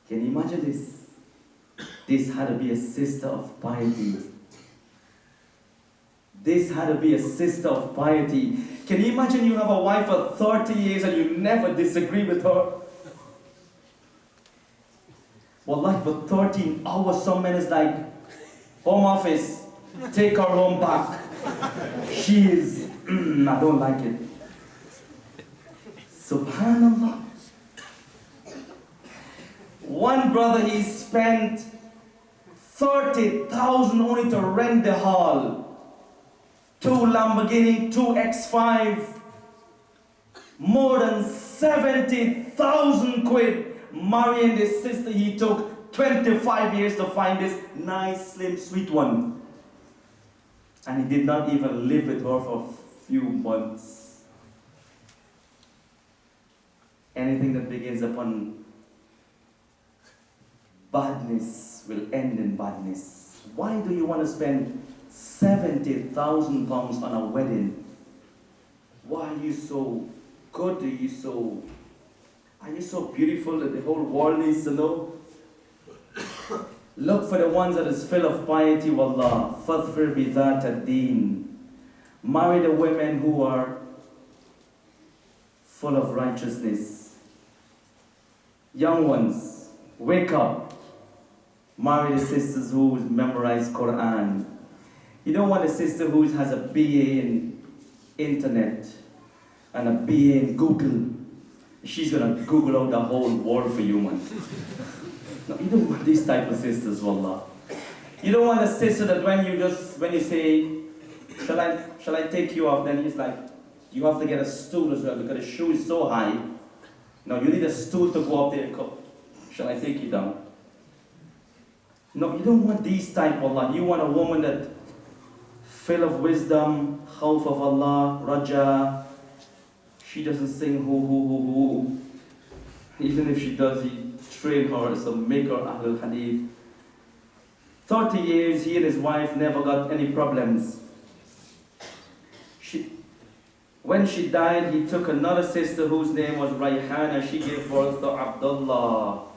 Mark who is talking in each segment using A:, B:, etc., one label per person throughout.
A: Can you imagine this? This had to be a sister of piety. This had to be a sister of piety. Can you imagine you have a wife for 30 years and you never disagree with her? Wallahi, for 13 hours, some men is like, home office, take her home back. She is, I don't like it. Subhanallah. One brother, he spent 30,000 only to rent the hall. 2 Lamborghini, 2 X5, more than 70,000 quid. Marrying this sister, he took 25 years to find this nice, slim, sweet one. And he did not even live with her for a few months. Anything that begins upon badness will end in badness. Why do you want to spend 70,000 pounds on a wedding? Why are you so good? Are you so beautiful that the whole world needs to know? Look for the ones that is full of piety, wallah. Fadfir bidhat ad-deen. Marry the women who are full of righteousness. Young ones, wake up. Marry the sisters who memorize Qur'an. You don't want a sister who has a BA in internet and a BA in Google. She's gonna Google out the whole world for you, man. No, you don't want these type of sisters, wallah. You don't want a sister that when you say, shall I take you off, then he's like, you have to get a stool as well because the shoe is so high. No, you need a stool to go up there and go, shall I take you down? No, you don't want these type, wallah. You want a woman that full of wisdom, khawf of Allah, raja. She doesn't sing hoo. Even if she does, he train her as a maker Ahl al-Hadith. 30 years, he and his wife never got any problems. When she died, he took another sister whose name was Rayhana. She gave birth to Abdullah.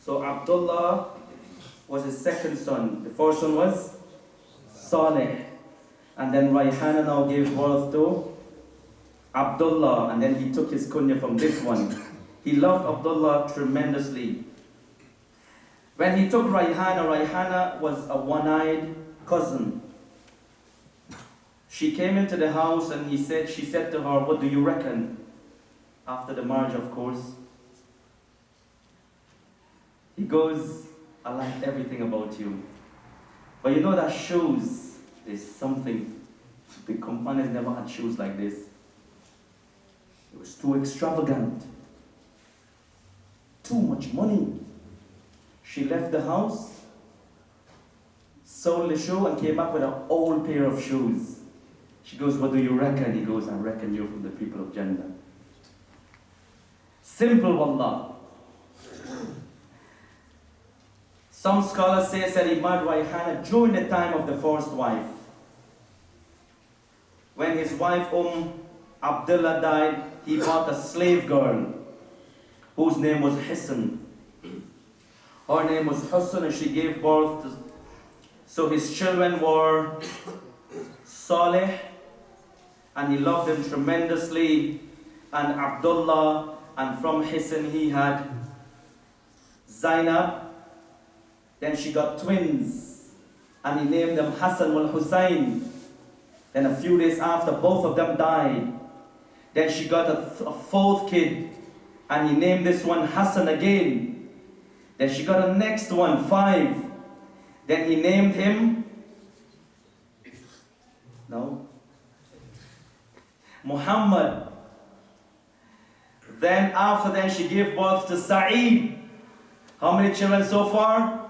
A: So Abdullah was his second son. The first one was Saleh. And then Rayhana now gave birth to Abdullah, and then he took his kunya from this one. He loved Abdullah tremendously. When he took Rayhana was a one-eyed cousin. She came into the house and she said to her, what do you reckon? After the marriage, of course. He goes, I like everything about you. But you know that shoes, there's something, the companions never had shoes like this. It was too extravagant. Too much money. She left the house, sold the shoe, and came back with an old pair of shoes. She goes, what do you reckon? He goes, I reckon you're from the people of Jannah. Simple, wallah. Some scholars say that he married Rayhana during the time of the first wife. When his wife Abdullah died, he bought a slave girl whose name was Hisn. Her name was Husn, and she gave birth to... So his children were Saleh, and he loved them tremendously, and Abdullah, and from Hisn he had Zainab. Then she got twins, and he named them Hassan wal Hussein. Then a few days after, both of them died. Then she got a fourth kid, and he named this one Hassan again. Then she got a next one, 5. Then he named him, Muhammad. Then after that, she gave birth to Sa'id. How many children so far?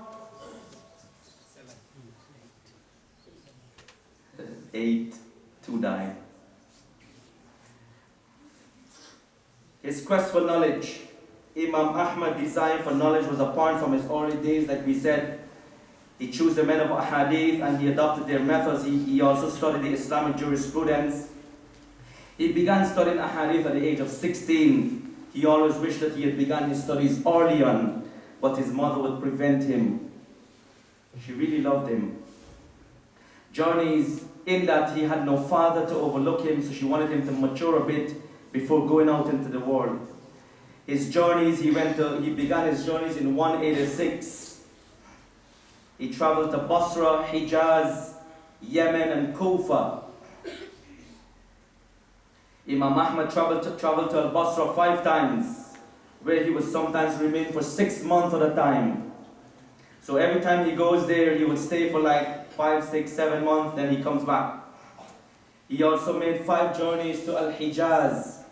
A: 8, 2 died. His quest for knowledge. Imam Ahmad desire for knowledge was apart from his early days, like we said. He chose the men of Ahadith and he adopted their methods. He also studied the Islamic jurisprudence. He began studying Ahadith at the age of 16. He always wished that he had begun his studies early on, but his mother would prevent him. She really loved him. Journeys in that he had no father to overlook him, so she wanted him to mature a bit before going out into the world. His journeys, he began his journeys in 186. He traveled to Basra, Hijaz, Yemen and Kufa. Imam Ahmad traveled to al-Basra 5 times, where he would sometimes remain for 6 months at a time. So every time he goes there, he would stay for like 5, 6, 7 months, then he comes back. He also made 5 journeys to al-Hijaz,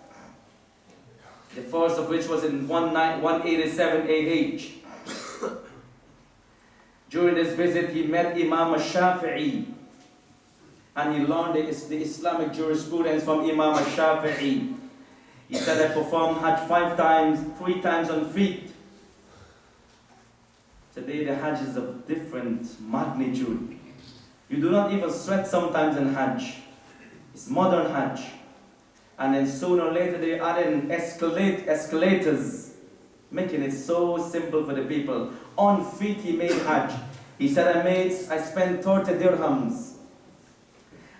A: the first of which was in 187 AH. During this visit, he met Imam al-Shafi'i, and he learned the Islamic jurisprudence from Imam al-Shafi'i. He said, I performed Hajj 5 times, 3 times on feet. Today the Hajj is of different magnitude. You do not even sweat sometimes in Hajj. It's modern Hajj. And then sooner or later they add in escalators, making it so simple for the people. On feet he made Hajj. He said, I spent 30 dirhams.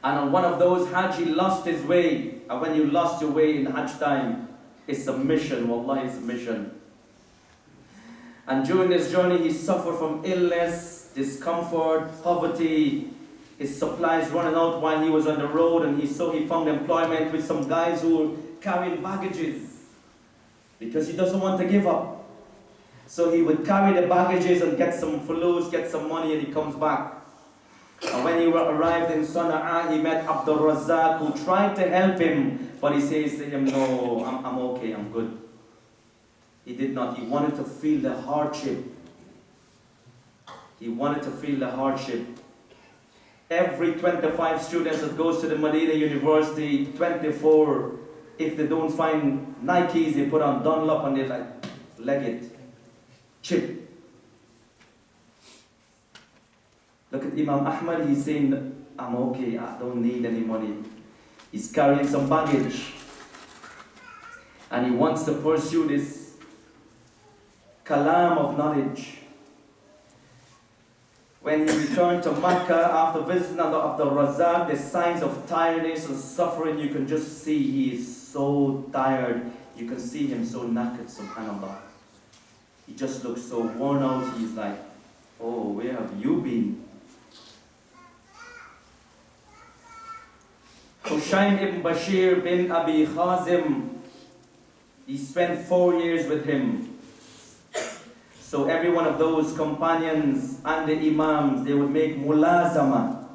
A: And on one of those Hajj he lost his way. And when you lost your way in Hajj time, it's a mission, wallahi, it's a mission. And during this journey he suffered from illness, discomfort, poverty, his supplies running out while he was on the road, and he found employment with some guys who were carrying baggages because he doesn't want to give up. So he would carry the baggages and get some fulus, get some money, and he comes back. And when he arrived in Sana'a, he met Abdil-Azeez, who tried to help him, but he says to him, no, I'm okay, I'm good. He did not. He wanted to feel the hardship. He wanted to feel the hardship. Every 25 students that goes to the Medina University, 24, if they don't find Nikes, they put on Dunlop and they leg it. Chip. Look at Imam Ahmad, he's saying, I'm okay, I don't need any money. He's carrying some baggage. And he wants to pursue this kalam of knowledge. When he returned to Mecca after visiting Abdul-Azeez, the signs of tiredness and suffering, you can just see he is so tired. You can see him so knackered, subhanAllah. He just looks so worn out. He's like, oh, where have you been? Hushaym ibn Bashir bin Abi Khazim, he spent 4 years with him. So every one of those companions and the imams, they would make mulazama.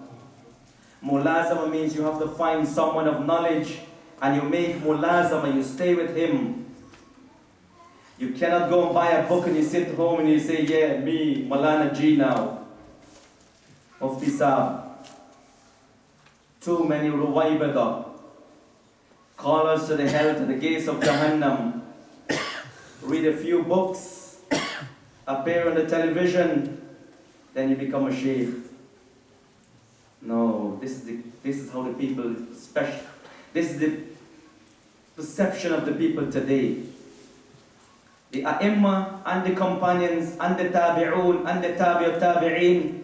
A: Mulazama means you have to find someone of knowledge and you make mulazama, you stay with him. You cannot go and buy a book and you sit home and you say, yeah, me, Malana G now. Mufti Saab. Too many ruwaybada. Call us to the hell, to the gates of Jahannam. Read a few books. Appear on the television, then you become a sheikh. No, this is how the people, this is the perception of the people today. The A'imma and the companions and the Tabi'un and the Tabi'in,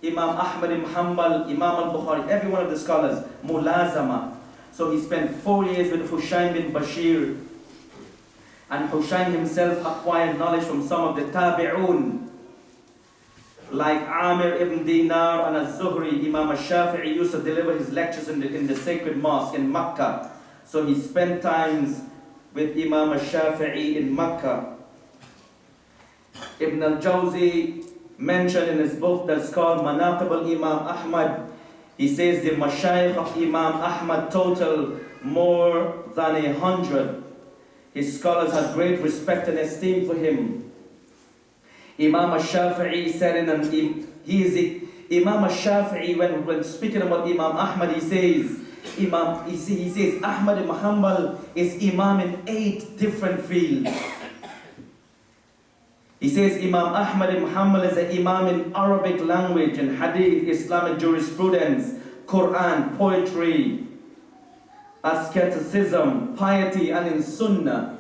A: Imam Ahmad Ibn Hanbal, Imam al-Bukhari, every one of the scholars, mulazama. So he spent 4 years with Hushaym bin Bashir. And Hushaym himself acquired knowledge from some of the Tabi'un, like Amir ibn Dinar and al-Zuhri. Imam al-Shafi'i used to deliver his lectures in the sacred mosque in Mecca. So he spent times with Imam al-Shafi'i in Mecca. Ibn al-Jawzi mentioned in his book that's called Manaqib al-Imam Ahmad, he says the mashayikh of Imam Ahmad total more than 100. His scholars had great respect and esteem for him. Imam al-Shafi'i said Imam al-Shafi'i, when speaking about Imam Ahmad, he says Ahmad Ibn Hanbal is Imam in 8 different fields. He says Imam Ahmad Ibn Hanbal is an Imam in Arabic language and Hadith, Islamic jurisprudence, Qur'an, poetry, asceticism, piety, and in Sunnah.